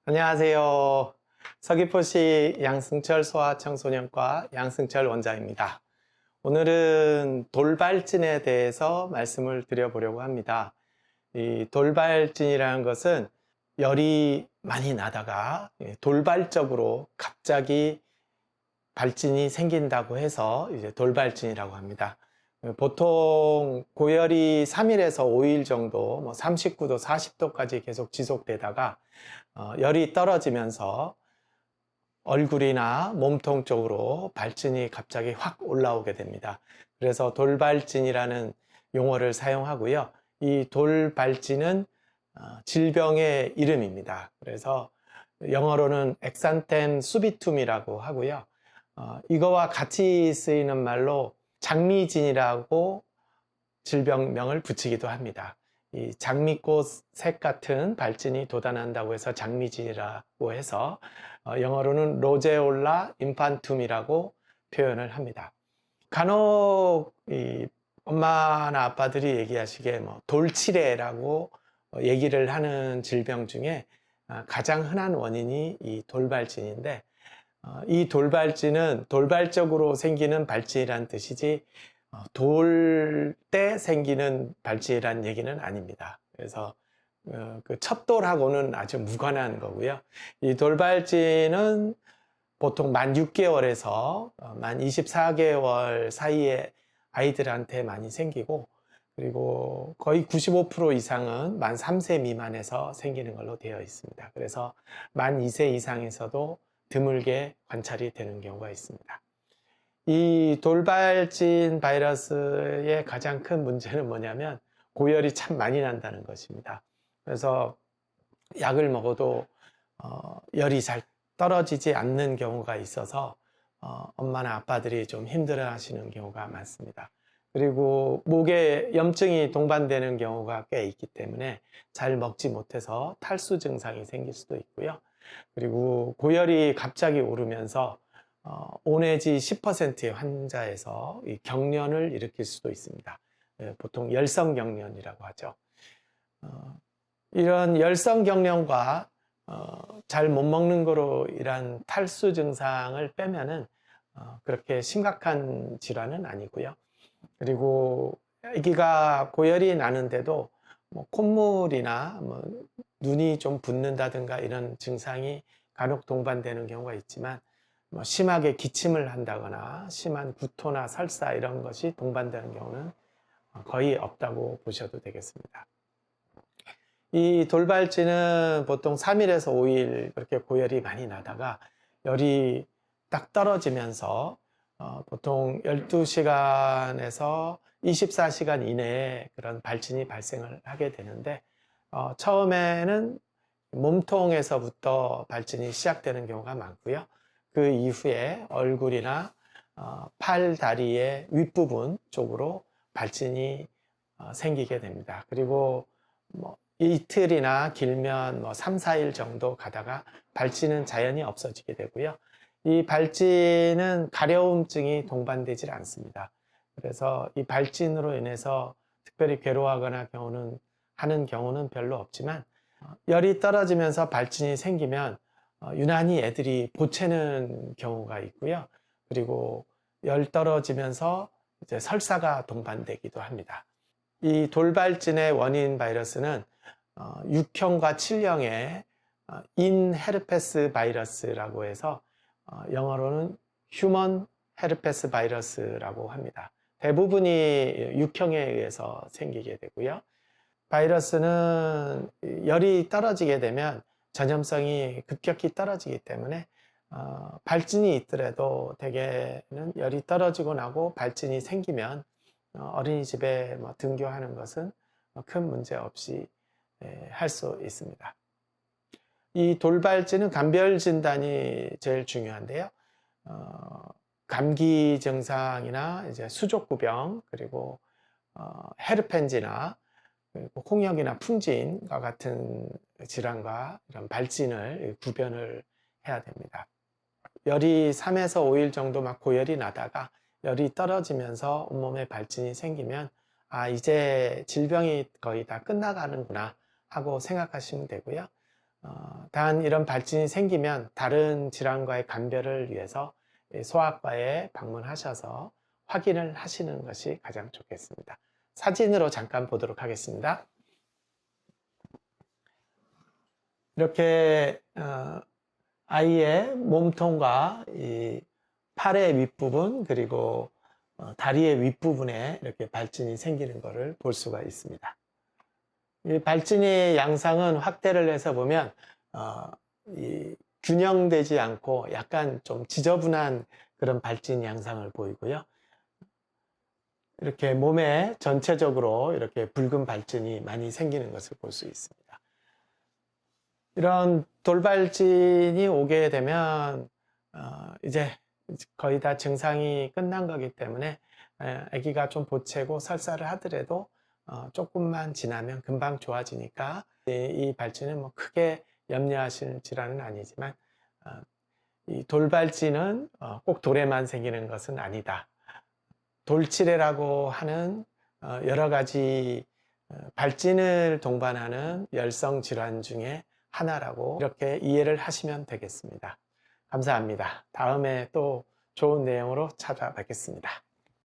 안녕하세요. 서귀포시 양승철 소아청소년과 양승철 원장입니다. 오늘은 돌발진에 대해서 말씀을 드려보려고 합니다. 이 돌발진이라는 것은 열이 많이 나다가 돌발적으로 갑자기 발진이 생긴다고 해서 이제 돌발진이라고 합니다. 보통 고열이 3일에서 5일 정도, 39도, 40도까지 계속 지속되다가 열이 떨어지면서 얼굴이나 몸통 쪽으로 발진이 갑자기 확 올라오게 됩니다. 그래서 돌발진이라는 용어를 사용하고요. 이 돌발진은 질병의 이름입니다. 그래서 영어로는 엑산템 수비툼이라고 하고요. 이거와 같이 쓰이는 말로 장미진이라고 질병명을 붙이기도 합니다. 이 장미꽃 색 같은 발진이 돋아난다고 해서 장미진이라고 해서 영어로는 로제올라 인판툼이라고 표현을 합니다. 간혹 이 엄마나 아빠들이 얘기하시기에 돌치레라고 얘기를 하는 질병 중에 가장 흔한 원인이 이 돌발진인데, 이 돌발진은 돌발적으로 생기는 발진이란 뜻이지 돌 때 생기는 발진이란 얘기는 아닙니다. 그래서 그 첩돌하고는 아주 무관한 거고요. 이 돌발진은 보통 만 6개월에서 만 24개월 사이에 아이들한테 많이 생기고, 그리고 거의 95% 이상은 만 3세 미만에서 생기는 걸로 되어 있습니다. 그래서 만 2세 이상에서도 드물게 관찰이 되는 경우가 있습니다. 이 돌발진 바이러스의 가장 큰 문제는 뭐냐면 고열이 참 많이 난다는 것입니다. 그래서 약을 먹어도 열이 잘 떨어지지 않는 경우가 있어서 엄마나 아빠들이 좀 힘들어 하시는 경우가 많습니다. 그리고 목에 염증이 동반되는 경우가 꽤 있기 때문에 잘 먹지 못해서 탈수 증상이 생길 수도 있고요. 그리고 고열이 갑자기 오르면서 5 내지 10%의 환자에서 이 경련을 일으킬 수도 있습니다. 보통 열성 경련이라고 하죠. 이런 열성 경련과 잘 못 먹는 거로 인한 탈수 증상을 빼면은 그렇게 심각한 질환은 아니고요. 그리고 아기가 고열이 나는데도 콧물이나 눈이 좀 붓는다든가 이런 증상이 간혹 동반되는 경우가 있지만, 심하게 기침을 한다거나 심한 구토나 설사 이런 것이 동반되는 경우는 거의 없다고 보셔도 되겠습니다. 이 돌발진은 보통 3일에서 5일 그렇게 고열이 많이 나다가 열이 딱 떨어지면서 보통 12시간에서 24시간 이내에 그런 발진이 발생을 하게 되는데, 처음에는 몸통에서부터 발진이 시작되는 경우가 많고요. 그 이후에 얼굴이나 팔, 다리의 윗부분 쪽으로 발진이 생기게 됩니다. 그리고 이틀이나 길면 3, 4일 정도 가다가 발진은 자연히 없어지게 되고요. 이 발진은 가려움증이 동반되질 않습니다. 그래서 이 발진으로 인해서 특별히 괴로워하거나 하는 경우는 별로 없지만, 열이 떨어지면서 발진이 생기면 유난히 애들이 보채는 경우가 있고요. 그리고 열 떨어지면서 이제 설사가 동반되기도 합니다. 이 돌발진의 원인 바이러스는 6형과 7형의 인헤르페스 바이러스라고 해서 영어로는 휴먼 헤르페스 바이러스라고 합니다. 대부분이 6형에 의해서 생기게 되고요. 바이러스는 열이 떨어지게 되면 전염성이 급격히 떨어지기 때문에 발진이 있더라도 대개는 열이 떨어지고 나고 발진이 생기면 어린이집에 등교하는 것은 큰 문제 없이 할 수 있습니다. 이 돌발진은 감별 진단이 제일 중요한데요. 감기 증상이나 이제 수족구병, 그리고 헤르펜지나 홍역이나 풍진과 같은 질환과 이런 발진을 구별을 해야 됩니다. 열이 3에서 5일 정도 막 고열이 나다가 열이 떨어지면서 온몸에 발진이 생기면 이제 질병이 거의 다 끝나가는구나 하고 생각하시면 되고요. 단 이런 발진이 생기면 다른 질환과의 감별을 위해서 소아과에 방문하셔서 확인을 하시는 것이 가장 좋겠습니다. 사진으로 잠깐 보도록 하겠습니다. 이렇게 아이의 몸통과 이 팔의 윗부분 그리고 다리의 윗부분에 이렇게 발진이 생기는 것을 볼 수가 있습니다. 이 발진의 양상은 확대를 해서 보면 이 균형되지 않고 약간 좀 지저분한 그런 발진 양상을 보이고요. 이렇게 몸에 전체적으로 이렇게 붉은 발진이 많이 생기는 것을 볼 수 있습니다. 이런 돌발진이 오게 되면 이제 거의 다 증상이 끝난 거기 때문에 아기가 좀 보채고 설사를 하더라도 조금만 지나면 금방 좋아지니까 이 발진은 뭐 크게 염려하실 질환은 아니지만 이 돌발진은 꼭 돌에만 생기는 것은 아니다. 돌치레라고 하는 여러 가지 발진을 동반하는 열성 질환 중에 하나라고 이렇게 이해를 하시면 되겠습니다. 감사합니다. 다음에 또 좋은 내용으로 찾아뵙겠습니다.